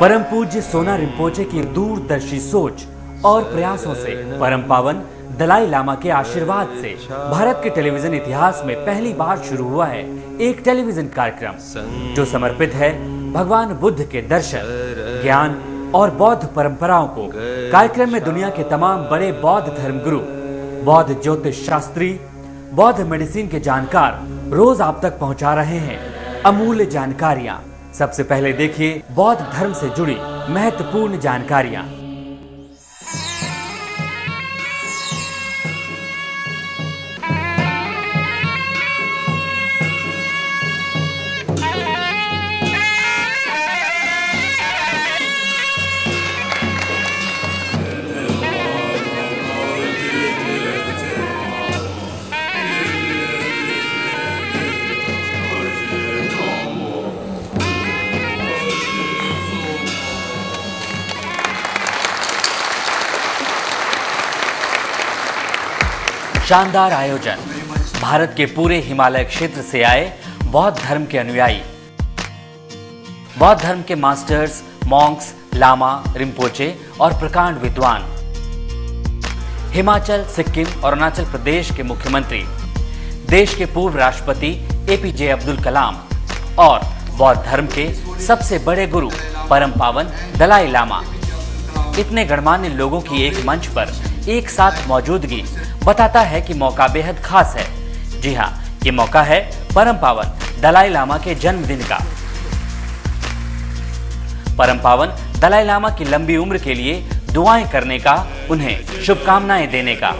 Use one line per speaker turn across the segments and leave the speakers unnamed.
परम पूज्य सोना रिम्पोचे की दूरदर्शी सोच और प्रयासों से परम पावन दलाई लामा के आशीर्वाद से भारत के टेलीविजन इतिहास में पहली बार शुरू हुआ है एक टेलीविजन कार्यक्रम जो समर्पित है भगवान बुद्ध के दर्शन, ज्ञान और बौद्ध परंपराओं को। कार्यक्रम में दुनिया के तमाम बड़े बौद्ध धर्मगुरु, बौद्ध ज्योतिष शास्त्री, बौद्ध मेडिसिन के जानकार रोज आप तक पहुंचा रहे हैं अमूल्य जानकारियां। सबसे पहले देखिए बौद्ध धर्म से जुड़ी महत्वपूर्ण जानकारियां। शानदार आयोजन। भारत के पूरे हिमालय क्षेत्र से आए बौद्ध धर्म के अनुयायी, बौद्ध धर्म के मास्टर्स, मॉन्क्स, लामा, रिम्पोचे और प्रकांड विद्वान, हिमाचल, सिक्किम और अरुणाचल प्रदेश के मुख्यमंत्री, देश के पूर्व राष्ट्रपति एपीजे अब्दुल कलाम और बौद्ध धर्म के सबसे बड़े गुरु परम पावन दलाई लामा। इतने गणमान्य लोगों की एक मंच पर एक साथ मौजूदगी बताता है कि मौका बेहद खास है। जी हाँ, ये मौका है परम पावन दलाई लामा के जन्मदिन का। परम पावन दलाई लामा की लंबी उम्र के लिए दुआएं करने का, उन्हें शुभकामनाएं देने का।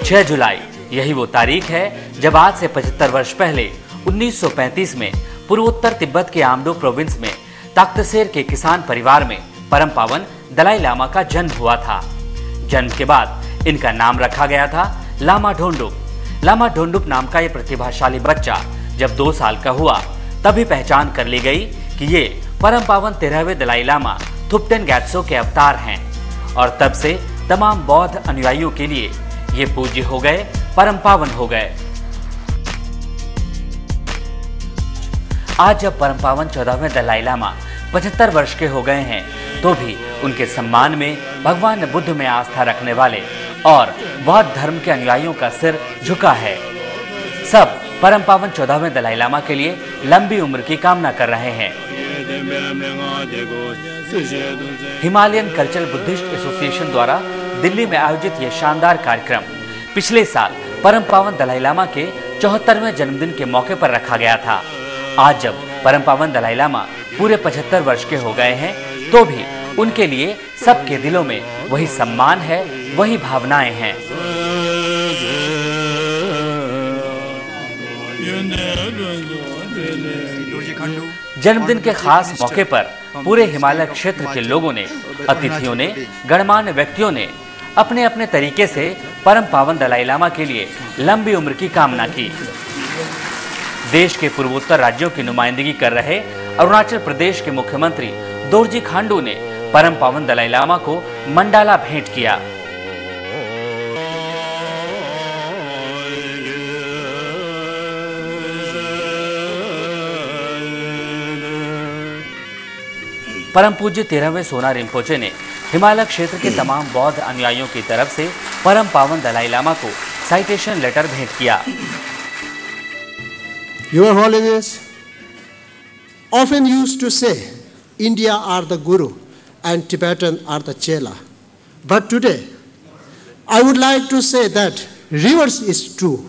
6 जुलाई यही वो तारीख है जब आज से 75 वर्ष पहले 1935 में पूर्वोत्तर तिब्बत के आमडो प्रोविंस में ताख्तसेर के किसान परिवार में परम पावन दलाई लामा का जन्म हुआ था। जन्म के बाद इनका नाम रखा गया था लामा ढोंडुप। लामा ढोंडुप नाम का ये प्रतिभाशाली बच्चा जब 2 साल का हुआ तभी पहचान कर ली गई कि ये परम पावन 13वें दलाई लामा थुप्टेन गैत्सो के अवतार हैं और तब से तमाम बौद्ध अनुयायियों के लिए ये पूज्य हो गए, परम पावन हो गए। आज जब परम पावन 14वें दलाई लामा 75 वर्ष के हो गए हैं तो भी उनके सम्मान में भगवान बुद्ध में आस्था रखने वाले और बौद्ध धर्म के अनुयायियों का सिर झुका है। सब परम पावन 14वें दलाई लामा के लिए लंबी उम्र की कामना कर रहे हैं। हिमालयन कल्चरल बुद्धिस्ट एसोसिएशन द्वारा दिल्ली में आयोजित यह शानदार कार्यक्रम पिछले साल परम पावन दलाई लामा के 74वें जन्मदिन के मौके पर रखा गया था। आज जब परम पावन दलाई लामा पूरे 75 वर्ष के हो गए हैं तो भी उनके लिए सबके दिलों में वही सम्मान है, वही भावनाएं हैं। जन्मदिन के खास मौके पर पूरे हिमालय क्षेत्र के लोगों ने, अतिथियों ने, गणमान्य व्यक्तियों ने अपने अपने तरीके से परम पावन दलाई लामा के लिए लंबी उम्र की कामना की। देश के पूर्वोत्तर राज्यों की नुमाइंदगी कर रहे अरुणाचल प्रदेश के मुख्यमंत्री दोरजी खांडू ने परम पावन दलाई लामा को मंडाला भेंट किया। परम पूज्य 13वें सोना रिम्पोचे ने हिमालय क्षेत्र के तमाम बौद्ध अनुयायियों की तरफ से परम पावन दलाई लामा को साइटेशन लेटर भेंट किया।
Your Holiness often used to say, India are the Guru and Tibetan are the Chela. But today, I would like to say that reverse is true.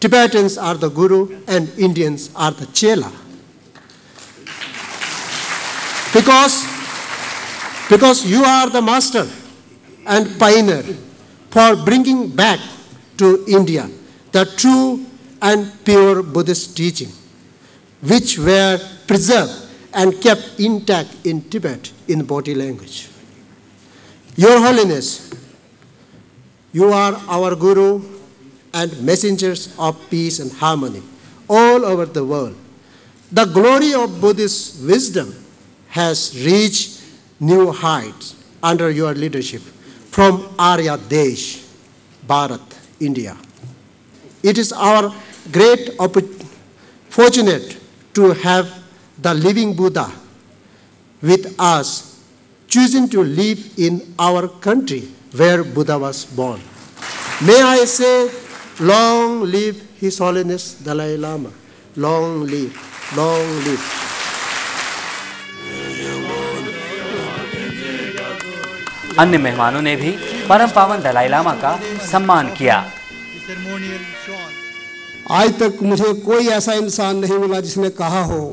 Tibetans are the Guru and Indians are the Chela. Because you are the master and pioneer for bringing back to India the true and pure Buddhist teaching, which were preserved and kept intact in Tibet in Bodhi language. Your Holiness, you are our Guru and messengers of peace and harmony all over the world. The glory of Buddhist wisdom has reached new heights under your leadership from Arya Desh, Bharat, India. It is our great fortunate to have the living Buddha with us, choosing to live in our country where Buddha was born. May I say, long live His Holiness Dalai Lama. Long live, long live.
अन्य मेहमानों ने भी परम पावन दलाई लामा का सम्मान किया।
आज तक मुझे कोई ऐसा इंसान नहीं मिला जिसने कहा हो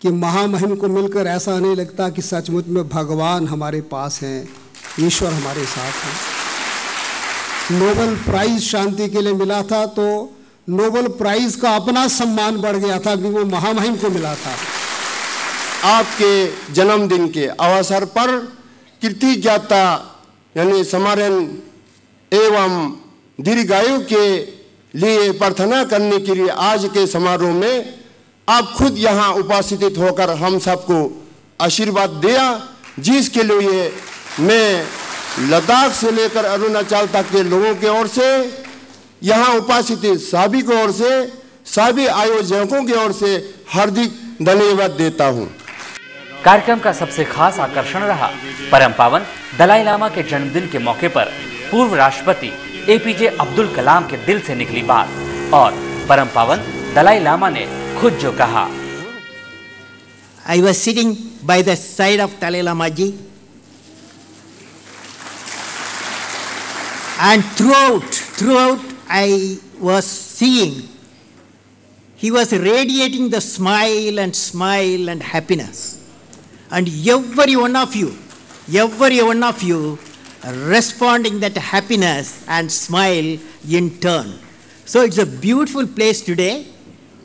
कि महामहिम को मिलकर ऐसा नहीं लगता कि सचमुच में भगवान हमारे पास हैं, ईश्वर हमारे साथ है। नोबेल प्राइज शांति के लिए मिला था तो नोबेल प्राइज का अपना सम्मान बढ़ गया था कि वो महामहिम को मिला था।
आपके जन्मदिन के अवसर पर कीर्ति ज्ञाता यानी स्मरण एवं दीर्घायु के लिए प्रार्थना करने के लिए आज के समारोह में आप खुद यहाँ उपस्थित होकर हम सबको आशीर्वाद दिया, जिसके लिए मैं लद्दाख से लेकर अरुणाचल तक के लोगों के ओर से, यहाँ उपस्थित सभी की ओर से, सभी आयोजकों की ओर से हार्दिक धन्यवाद देता हूँ।
कार्यक्रम का सबसे खास आकर्षण रहा परम पावन दलाई लामा के जन्मदिन के मौके पर पूर्व राष्ट्रपति एपीजे अब्दुल कलाम के दिल से निकली बात और परम पावन दलाई लामा ने खुद जो कहा।
I was sitting by the side of Dalai Lama ji, and throughout I was seeing he was radiating the smile and happiness. And every one of you responding that happiness and smile in turn. So it's a beautiful place today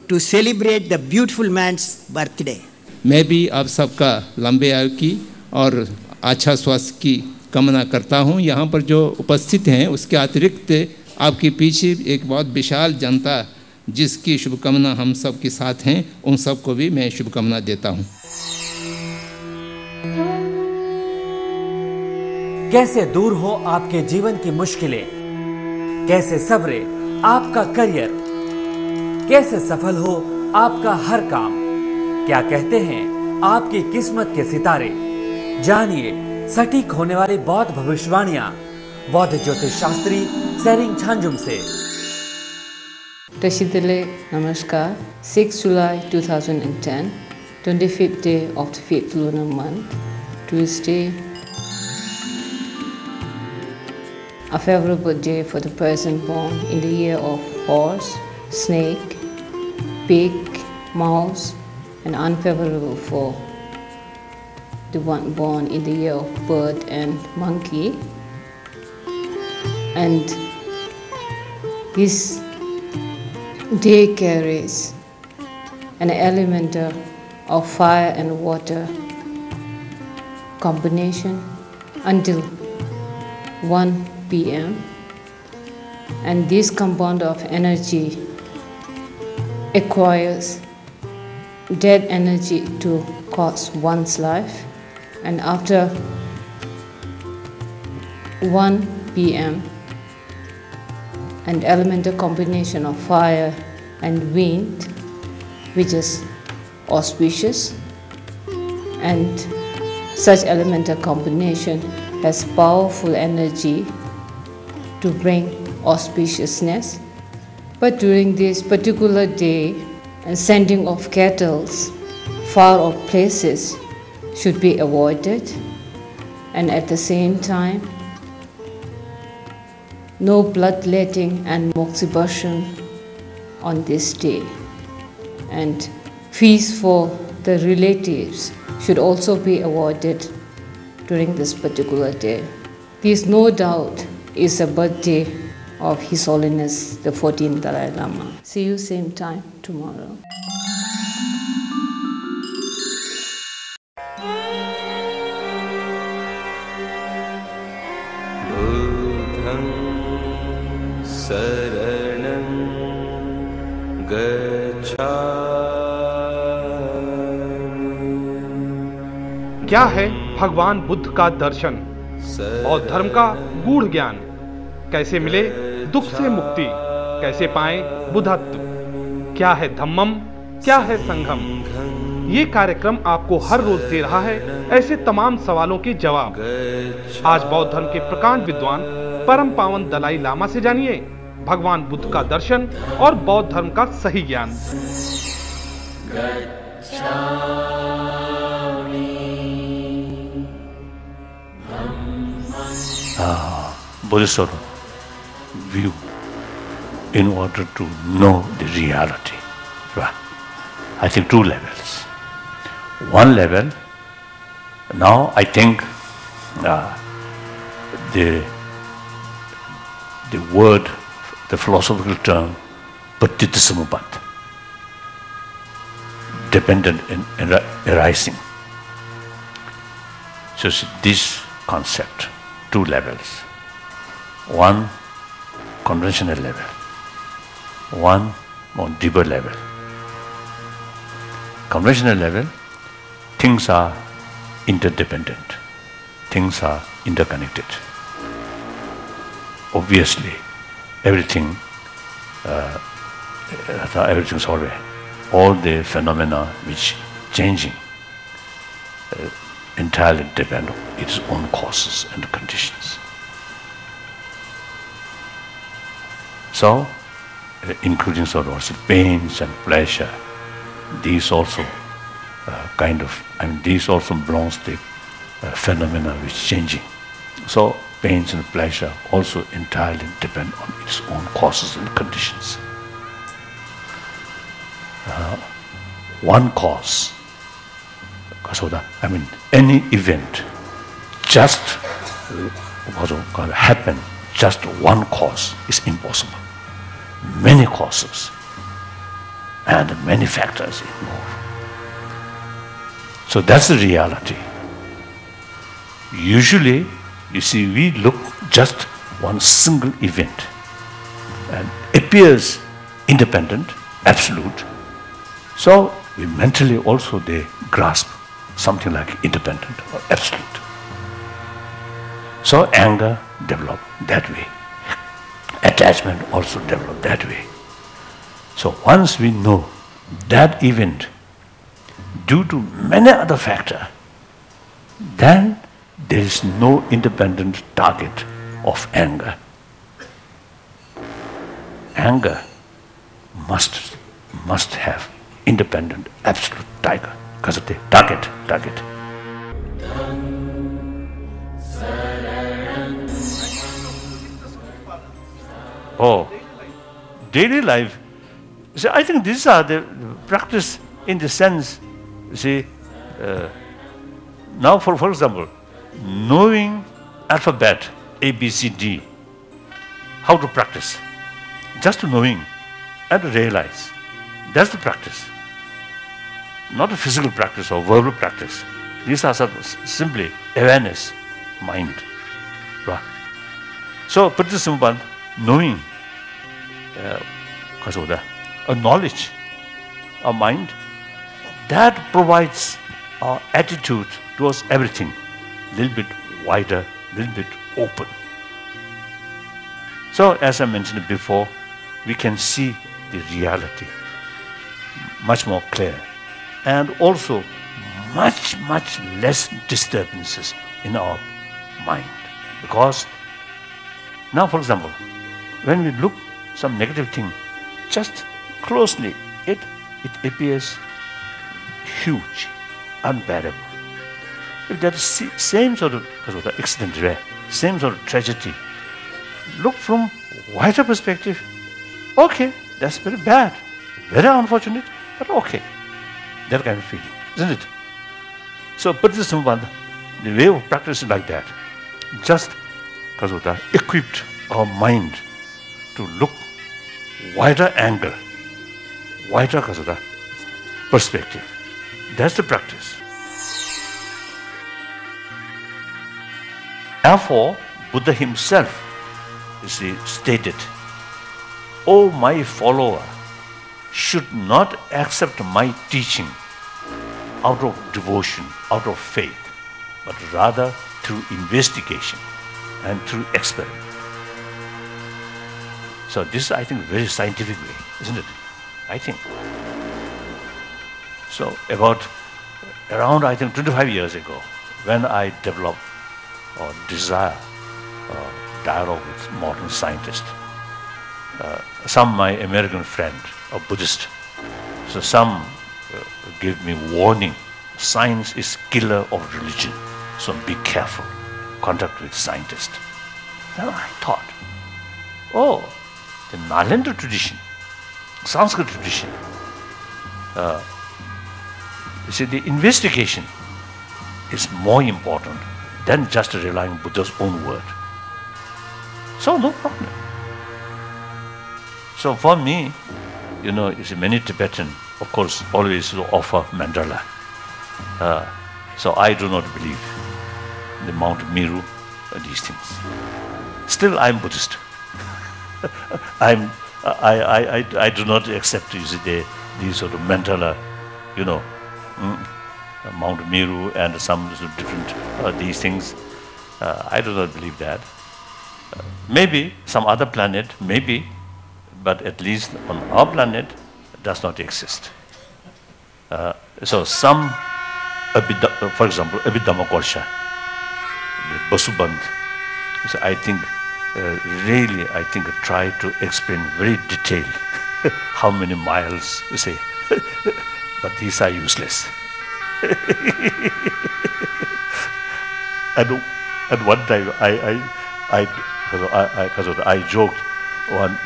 to celebrate the beautiful man's birthday.
मैं भी आप सबका लंबे आयु की और अच्छा स्वास्थ्य की कामना करता हूं। यहाँ पर जो उपस्थित हैं उसके अतिरिक्त आपके पीछे एक बहुत विशाल जनता जिसकी शुभकामना हम सब के साथ हैं, उन सबको भी मैं शुभकामना देता हूं।
कैसे दूर हो आपके जीवन की मुश्किलें, कैसे सवरे आपका करियर, कैसे सफल हो आपका हर काम, क्या कहते हैं आपकी किस्मत के सितारे। जानिए सटीक होने वाली बौद्ध भविष्यवाणियां बौद्ध ज्योतिष शास्त्री सेरिंग छांजुम से।
Tashidale Namaskar, 6 July 2010, 25th day of the 5th lunar month, Tuesday. A favorable day for the person born in the year of horse, snake, pig, mouse, and unfavorable for the one born in the year of bird and monkey. And this day carries an element of fire and water combination until 1 p.m. and this compound of energy acquires dead energy to cause one's life, and after 1 p.m. an elemental combination of fire and wind, which is auspicious, and such elemental combination has powerful energy to bring auspiciousness. But during this particular day, and sending of cattle far off places should be avoided, and at the same time no bloodletting and moxibustion on this day, and feasts for the relatives should also be avoided during this particular day. This no doubt is a birthday of His Holiness the 14th Dalai Lama. See you same time tomorrow.
Buddham Saranam Gacchami.
क्या है भगवान बुद्ध का दर्शन और धर्म का गूढ़ ज्ञान? कैसे मिले दुख से मुक्ति? कैसे पाएं बुद्धत्व? क्या है धम्मम, क्या है संघम। ये कार्यक्रम आपको हर रोज दे रहा है ऐसे तमाम सवालों के जवाब। आज बौद्ध धर्म के प्रकांड विद्वान परम पावन दलाई लामा से जानिए भगवान बुद्ध का दर्शन और बौद्ध धर्म का सही ज्ञान।
Buddhist view in order to know the reality. Right. I think two levels. One level, now I think the word, the philosophical term, Paticcasamuppada, dependent in arising. So this concept, two levels. One conventional level, one more deeper level. Conventional level, things are interdependent, things are interconnected. Obviously, everything's always, all the phenomena which changing entirely depend on its own causes and conditions. So, including sort of also pains and pleasure, these also these also belongs to phenomena which changing. So, pains and pleasure also entirely depend on its own causes and conditions. One cause, any event just happen, just one cause is impossible. Many causes and many factors involved. So that's the reality. Usually, you see, we look just one single event and appears independent, absolute. So we mentally also they grasp something like independent or absolute. So anger develops that way. Attachment also develops that way. So once we know that event due to many other factors, then there is no independent target of anger. Anger must have independent, absolute target. Oh, daily life. See, I think these are the practice in the sense, see, now for example, knowing alphabet A, B, C, D, how to practice? Just knowing and realize. That's the practice. Not a physical practice or verbal practice. These are simply awareness, mind. Right? So, Paticcasamuppada, knowing, a knowledge, a mind, that provides our attitude towards everything a little bit wider, a little bit open. So, as I mentioned before, we can see the reality much more clear, and also much less disturbances in our mind. Because now, for example, when we look some negative thing, just closely, it appears huge, unbearable. If that same sort of accident, same sort of tragedy, look from wider perspective, okay, that's very bad, very unfortunate, but okay. That kind of feeling, isn't it? So, Paticcasamuppada, the way of practice is like that. Just equipped our mind to look wider angle, wider perspective. That's the practice. Therefore, Buddha himself, stated, "O my follower, should not accept my teaching out of devotion, out of faith, but rather through investigation and through experiment." So this is, I think, very scientific way, isn't it? I think. So around I think 25 years ago, when I developed or desire dialogue with modern scientists, some my American friend, a Buddhist, so some gave me warning, science is killer of religion, so be careful, contact with scientists. Then I thought, oh, the Nalanda tradition, Sanskrit tradition, you see, the investigation is more important than just relying on Buddha's own word. So no problem. So for me, you see, many Tibetan, of course, always offer mandala. So I do not believe in the Mount Meru and these things. Still, I'm Buddhist. I do not accept, you see, these sort of mandala, Mount Meru and some different these things. I do not believe that. Maybe some other planet, maybe, but at least on our planet, it does not exist. So some, for example, Abhidhamma-Korsha, the Basubandh, so I think, really, I think try to explain very detailed how many miles, you say, but these are useless. And one time I joked, one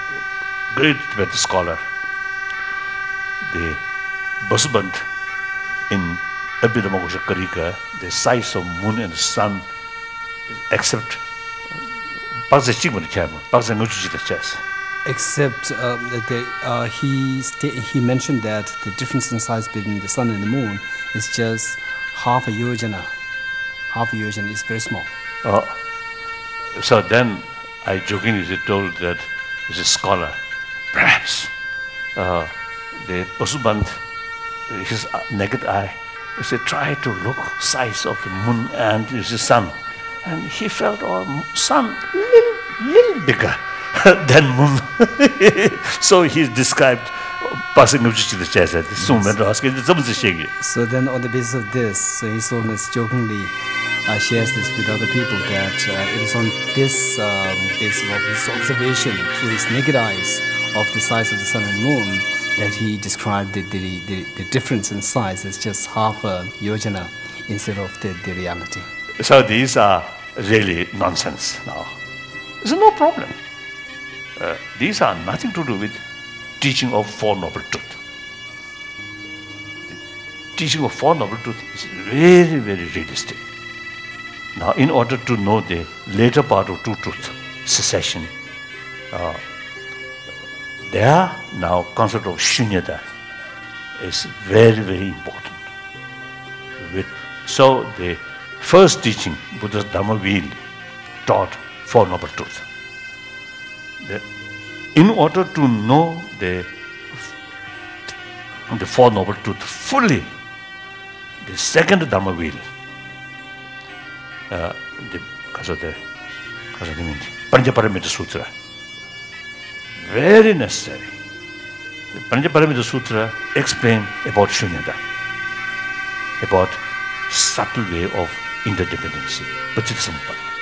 great Tibetan scholar, the Basubandh in Abhidhamma-Korsha Karika, the size of moon and sun, except
except he mentioned that the difference in size between the sun and the moon is just half a yojana. Half a yojana is very small.
So then I jokingly told that as a scholar, perhaps the Basubandh, his naked eye, he said, try to look size of the moon and the sun. And he felt, sun little bigger than moon. So he described passing of the chest.
So then on the basis of this, so he almost jokingly shares this with other people that it is on this basis of his observation through his naked eyes of the size of the sun and moon that he described the difference in size as just half a yojana instead of the reality.
So these are really nonsense now. There's no problem. These are nothing to do with teaching of Four Noble Truths. The teaching of Four Noble Truths is very, very realistic. Now, in order to know the later part of Two Truths, cessation, there now concept of shunyata is very, very important. So the first teaching, Buddha's Dhamma Wheel, taught Four Noble Truths. In order to know the Four Noble Truths fully, the second Dhamma Wheel, the Panchaparamita Sutra, very necessary. The Panchaparamita Sutra explains about shunyata, about subtle way of interdependency, Pachitsamuppada.